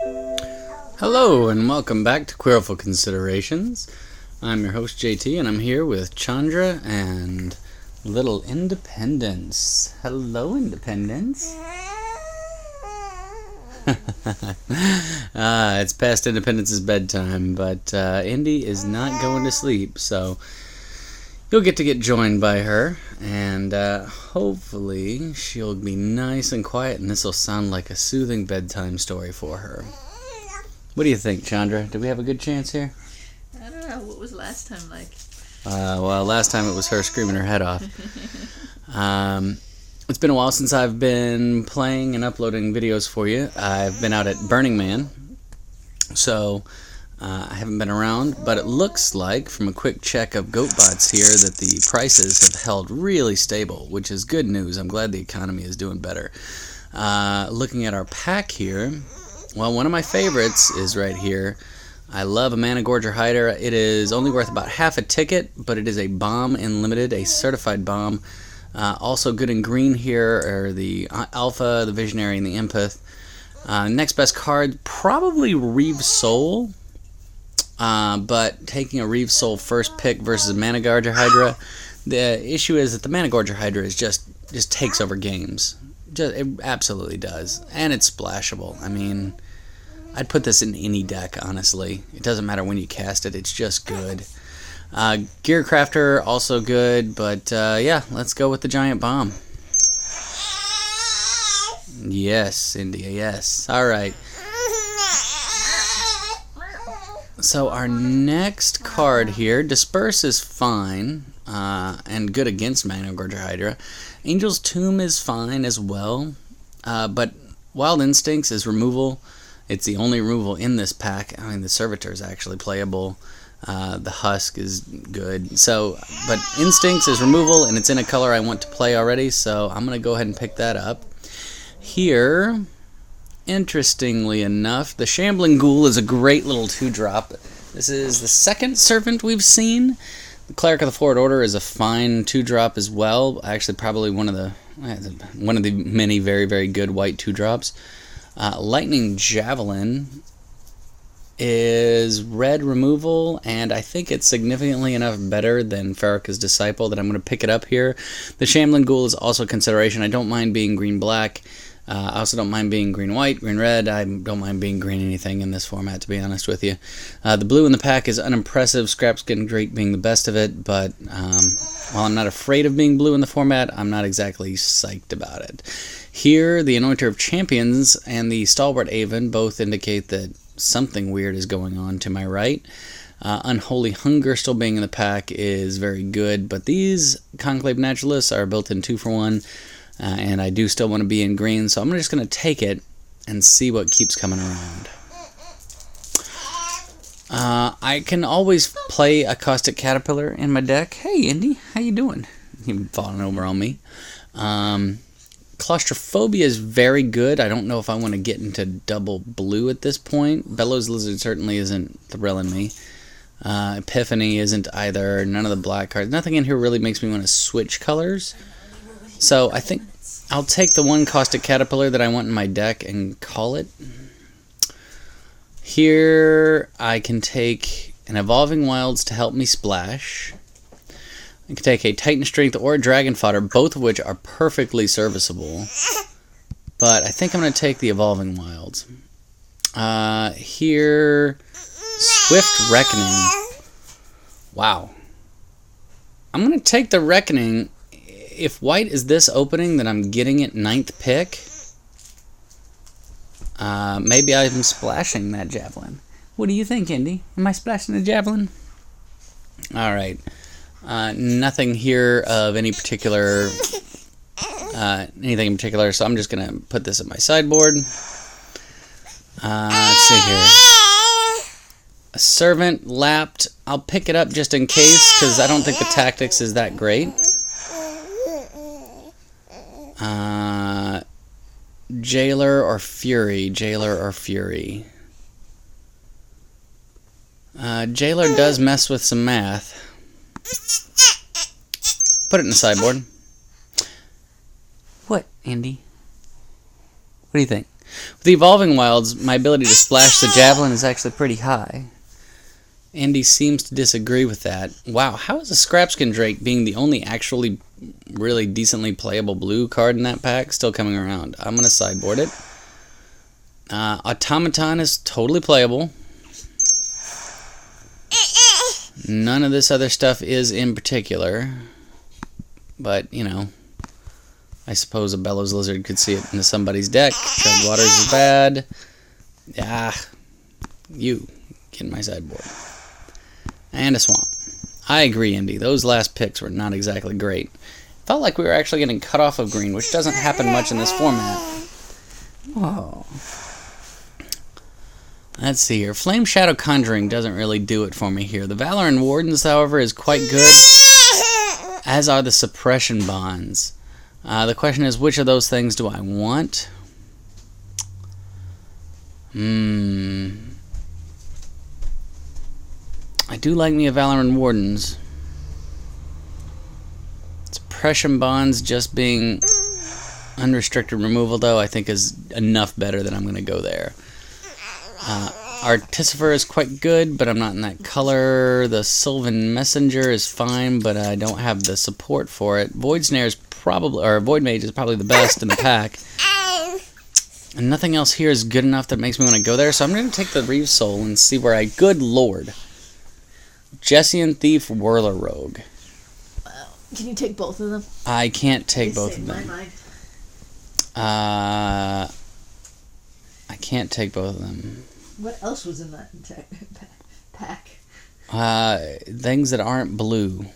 Hello and welcome back to Queerful Considerations. I'm your host JT and I'm here with Chandra and little Independence. Hello, Independence. It's past Independence's bedtime, but Indy is not going to sleep, so you'll get joined by her, and hopefully she'll be nice and quiet, and this will sound like a soothing bedtime story for her. What do you think, Chandra? Do we have a good chance here? I don't know. What was last time like? Well, last time it was her screaming her head off. It's been a while since I've been playing and uploading videos for you. I've been out at Burning Man, so I haven't been around, but it looks like, from a quick check of GoatBots here, that the prices have held really stable, which is good news. I'm glad the economy is doing better. Looking at our pack here, well, one of my favorites is right here. I love a Mana Gorger Hider. It is only worth about half a ticket, but it is a bomb in limited, a certified bomb. Also good in green here are the Alpha, the Visionary, and the Empath. Next best card, probably Reeve Soul. But taking a Reeve Soul first pick versus a Mana Gorger Hydra, the issue is that the Mana Gorger Hydra is just takes over games. It absolutely does. And it's splashable. I mean, I'd put this in any deck, honestly. It doesn't matter when you cast it. It's just good. Gear Crafter, also good. But, yeah, let's go with the Giant Bomb. Yes, India, yes. All right. So our next card here, Disperse is fine, and good against Mana Gorger Hydra. Angel's Tomb is fine as well, but Wild Instincts is removal. It's the only removal in this pack. I mean, the Servitor is actually playable. The Husk is good. So, but Instincts is removal, and it's in a color I want to play already, so I'm going to go ahead and pick that up. Here, interestingly enough, the Shambling Ghoul is a great little 2-drop. This is the second Servant we've seen. The Cleric of the Forward Order is a fine 2-drop as well. Actually, probably one of the many very, very good white 2-drops. Lightning Javelin is red removal, and I think it's significantly enough better than Farrakha's Disciple that I'm going to pick it up here. The Shambling Ghoul is also consideration. I don't mind being green-black. I also don't mind being green-white, green-red. I don't mind being green anything in this format, to be honest with you. The blue in the pack is unimpressive, Scrapskin Drake being the best of it, but while I'm not afraid of being blue in the format, I'm not exactly psyched about it. Here, the Anointer of Champions and the Stalwart Avon both indicate that something weird is going on to my right. Unholy Hunger still being in the pack is very good, but these Conclave Naturalists are built in 2-for-1. And I do still want to be in green, so I'm just going to take it and see what keeps coming around. I can always play a Caustic Caterpillar in my deck. Hey, Indy, how you doing? You've fallen over on me. Claustrophobia is very good. I don't know if I want to get into double blue at this point. Bellows Lizard certainly isn't thrilling me. Epiphany isn't either. None of the black cards. Nothing in here really makes me want to switch colors. So I think I'll take the one Caustic Caterpillar that I want in my deck and call it. Here I can take an Evolving Wilds to help me splash. I can take a Titan Strength or a Dragon Fodder, both of which are perfectly serviceable. But I think I'm going to take the Evolving Wilds. Here, Swift Reckoning. Wow. I'm going to take the Reckoning. If white is this opening, then I'm getting it 9th pick. Maybe I'm splashing that Javelin. What do you think, Indy? Am I splashing the Javelin? Alright. Nothing here of any particular... anything in particular, so I'm just going to put this at my sideboard. Let's see here. A Servant lapped. I'll pick it up just in case, because I don't think the tactics is that great. Jailer or Fury? Jailer or Fury? Jailer does mess with some math. Put it in the sideboard. What, Andy? What do you think? With the Evolving Wilds, my ability to splash the Javelin is actually pretty high. Andy seems to disagree with that. Wow, how is a Scrapskin Drake, being the only actually really decently playable blue card in that pack, still coming around? I'm going to sideboard it. Automaton is totally playable. None of this other stuff is in particular. But, you know, I suppose a Bellows Lizard could see it into somebody's deck. Tread Waters is bad. Yeah, you get in my sideboard. And a Swamp. I agree, Indy. Those last picks were not exactly great. Felt like we were actually getting cut off of green, which doesn't happen much in this format. Whoa. Let's see here. Flame Shadow Conjuring doesn't really do it for me here. The Valoran Wardens, however, is quite good, as are the Suppression Bonds. The question is, which of those things do I want? I do like me a Valoran Wardens. Suppression Bonds just being unrestricted removal, though, I think is enough better that I'm going to go there. Artificer is quite good, but I'm not in that color. The Sylvan Messenger is fine, but I don't have the support for it. Void Snare is probably, or Void Mage is probably the best in the pack. And nothing else here is good enough that makes me want to go there, so I'm going to take the Reeve Soul and see where I... Good lord. Jessian Thief, Whirler Rogue. Wow. Can you take both of them? I can't take both of them. I can't take both of them. What else was in that pack? Things that aren't blue.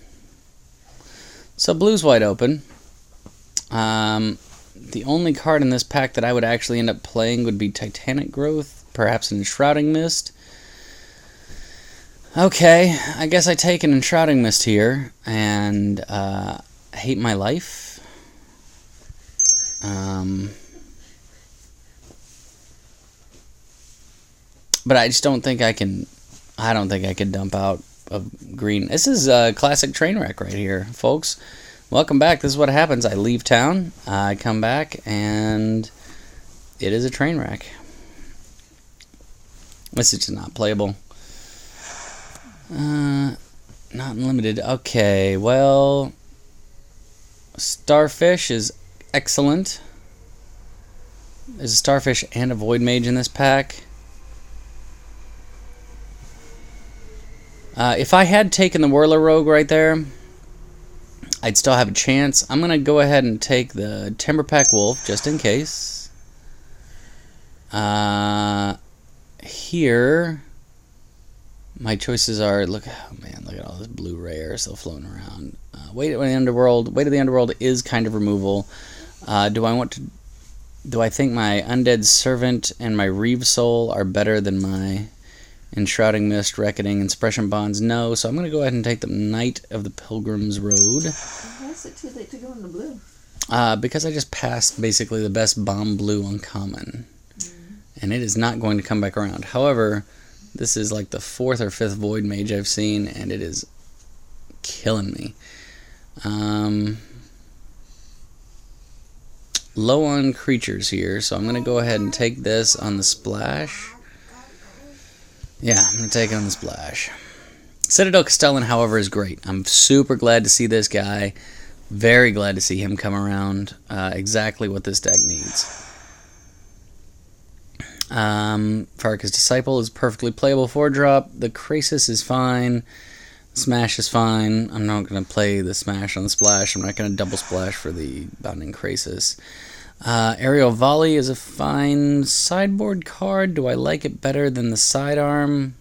So blue's wide open. The only card in this pack that I would actually end up playing would be Titanic Growth, perhaps an Enshrouding Mist. Okay, I guess I take an Enshrouding Mist here, and hate my life. But I just don't think I can... I don't think I could dump out of green. This is a classic train wreck right here, folks. Welcome back. This is what happens. I leave town, I come back, and it is a train wreck. This is just not playable. Not unlimited. Okay, well... Starfish is excellent. There's a Starfish and a Void Mage in this pack. If I had taken the Whirler Rogue right there, I'd still have a chance. I'm going to go ahead and take the Timberpack Wolf, just in case. Here, my choices are... Look, oh man, look at all this blue rare still floating around. Weight of the Underworld. Weight of the Underworld is kind of removal. Do I think my Undead Servant and my Reeve Soul are better than my Enshrouding Mist, Reckoning, and Suppression Bonds? No, so I'm going to go ahead and take the Knight of the Pilgrim's Road. Why is it too late to go in the blue? Because I just passed basically the best bomb blue uncommon. And it is not going to come back around. However, this is like the 4th or 5th Void Mage I've seen, and it is killing me. Low on creatures here, so I'm going to go ahead and take this on the splash. Yeah, I'm going to take it on the splash. Citadel Castellan, however, is great. I'm super glad to see this guy. Very glad to see him come around. Exactly what this deck needs. Farkas Disciple is perfectly playable 4-drop. The Krasis is fine. Smash is fine. I'm not going to play the Smash on the splash. I'm not going to double splash for the Bounding Krasis. Aerial Volley is a fine sideboard card. Do I like it better than the Sidearm?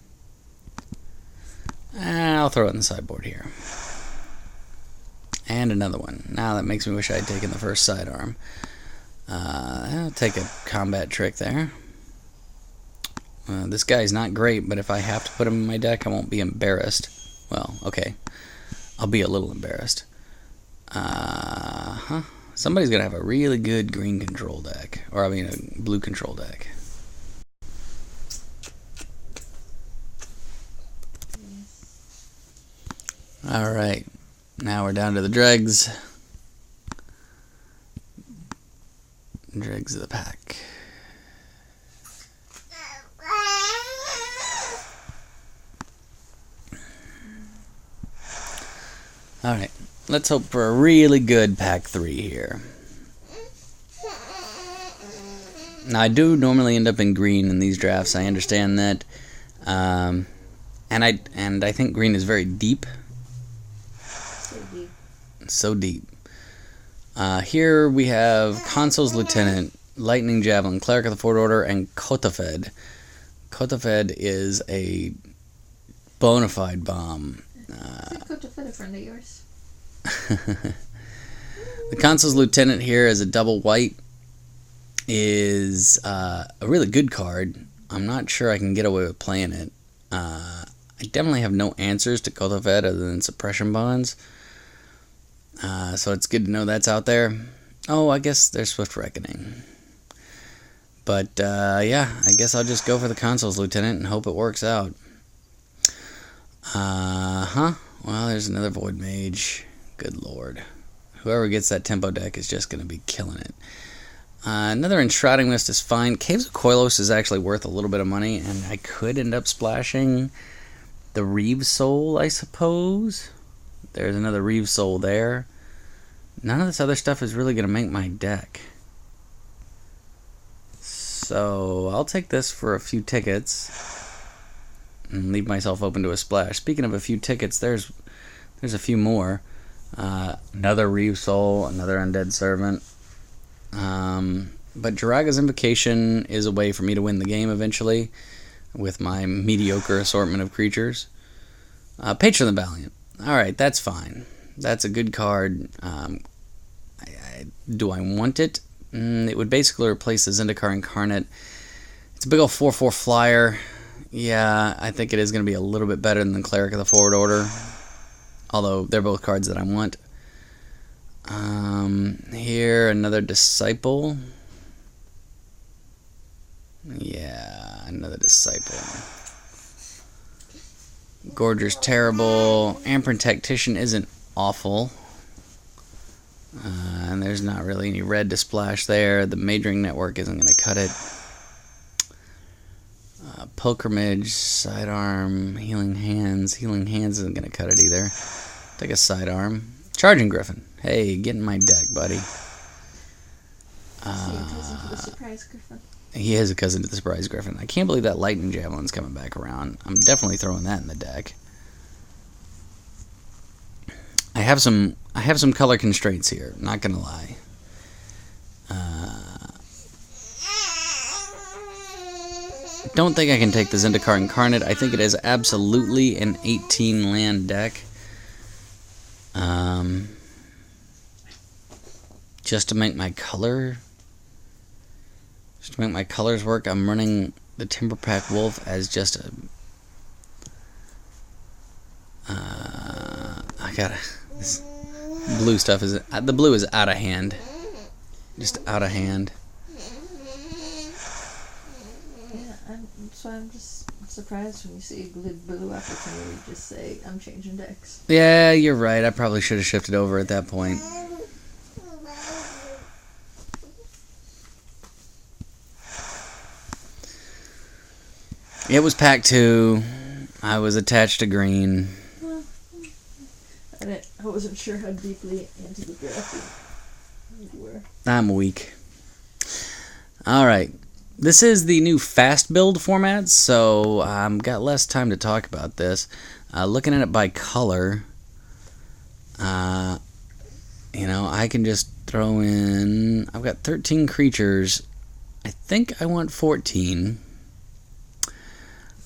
I'll throw it in the sideboard here. And another one. Now that makes me wish I had taken the first Sidearm. I'll take a combat trick there. This guy's not great, but if I have to put him in my deck, I won't be embarrassed. Well, okay. I'll be a little embarrassed. Somebody's going to have a really good green control deck. Or, I mean, a blue control deck. Alright. Now we're down to the dregs. Dregs of the pack. Alright, let's hope for a really good pack 3 here. Now, I do normally end up in green in these drafts. I understand that. And I think green is very deep. So deep. So deep. Here we have Consul's Lieutenant, Lightning Javelin, Cleric of the Fourth Order, and Kotafed. Kotafed is a bona fide bomb. Is Kotafed a friend of yours? The Consul's Lieutenant here is a double white. Is a really good card. I'm not sure I can get away with playing it. I definitely have no answers to Kotafed other than suppression bonds. So it's good to know that's out there. Oh, I guess there's Swift Reckoning. But, yeah, I guess I'll just go for the Consul's Lieutenant and hope it works out. Well, there's another Void Mage. Good lord. Whoever gets that tempo deck is just going to be killing it. Another Enshrouding Mist is fine. Caves of Koilos is actually worth a little bit of money, and I could end up splashing the Reeve Soul, I suppose. There's another Reeve Soul there. None of this other stuff is really going to make my deck. So I'll take this for a few tickets and leave myself open to a splash. Speaking of a few tickets, there's a few more. Another Reeve Soul, another Undead Servant. But Jiraga's Invocation is a way for me to win the game eventually with my mediocre assortment of creatures. Patron the Valiant. Alright, that's fine. That's a good card. Do I want it? It would basically replace the Zendikar Incarnate. It's a big old 4/4 flyer. Yeah, I think it is going to be a little bit better than Cleric of the Forward Order. Although they're both cards that I want. Here, another Disciple. Yeah, another Disciple. Gorger's terrible. Amperin Tactician isn't awful. And there's not really any red to splash there. The Majoring Network isn't going to cut it. Pilgrimage, Sidearm, Healing Hands. Healing Hands isn't going to cut it either. Take a Sidearm. Charging Griffin. Hey, get in my deck, buddy. Is he a cousin to the Surprise Griffin? He is a cousin to the Surprise Griffin. I can't believe that Lightning Javelin's coming back around. I'm definitely throwing that in the deck. I have some color constraints here, not gonna lie. Don't think I can take the Zendikar Incarnate. I think it is absolutely an 18 land deck. Just to make my colors work, I'm running the Timberpack Wolf as just a. This blue stuff is the blue is out of hand, just out of hand. Yeah, so I'm just surprised when you see a good blue opportunity. Just say I'm changing decks. Yeah, you're right. I probably should have shifted over at that point. It was pack 2. I was attached to green. I wasn't sure how deeply into the draft you were. I'm weak. Alright. This is the new fast build format, so I've got less time to talk about this. Looking at it by color, I can just throw in. I've got 13 creatures. I think I want 14.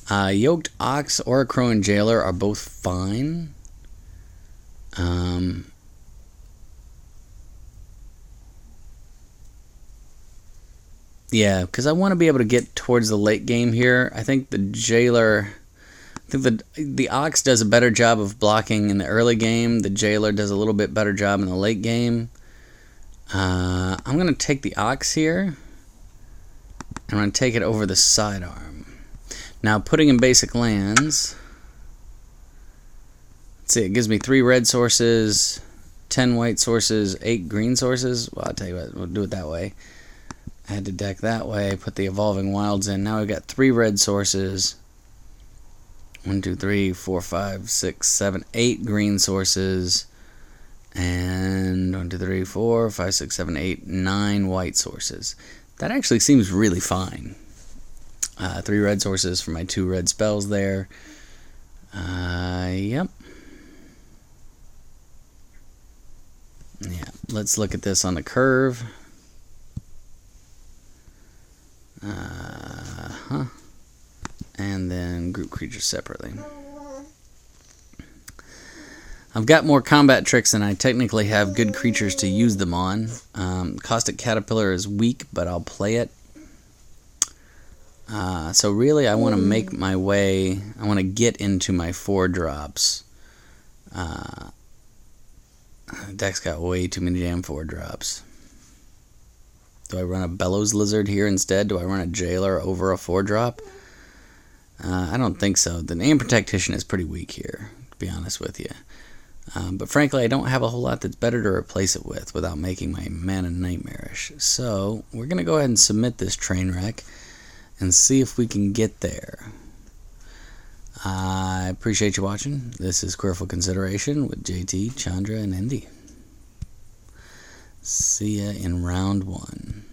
Yoked Ox, Oricrow, and Jailer are both fine. Yeah, because I want to be able to get towards the late game here. I think the Jailer... I think the Ox does a better job of blocking in the early game. The Jailer does a little bit better job in the late game. I'm going to take the Ox here. I'm going to take it over the Sidearm. Now, putting in basic lands... Let's see, it gives me 3 red sources, 10 white sources, 8 green sources. Well, I'll tell you what, we'll do it that way. I had to deck that way, put the Evolving Wilds in. Now we've got 3 red sources. 1, 2, 3, 4, 5, 6, 7, 8 green sources. And 1, 2, 3, 4, 5, 6, 7, 8, 9 white sources. That actually seems really fine. 3 red sources for my 2 red spells there. Yep. Yeah, let's look at this on the curve. And then group creatures separately. I've got more combat tricks than I technically have good creatures to use them on. Caustic Caterpillar is weak, but I'll play it. So really I want to make my way, I want to get into my 4-drops. Deck's got way too many damn 4-drops. Do I run a Bellows Lizard here instead? Do I run a Jailer over a 4-drop? I don't think so. The Name Protectician is pretty weak here, to be honest with you. But frankly, I don't have a whole lot that's better to replace it with without making my mana nightmarish. So we're going to go ahead and submit this train wreck and see if we can get there. I appreciate you watching. This is Queerful Consideration with JT, Chandra, and Indy. See ya in round 1.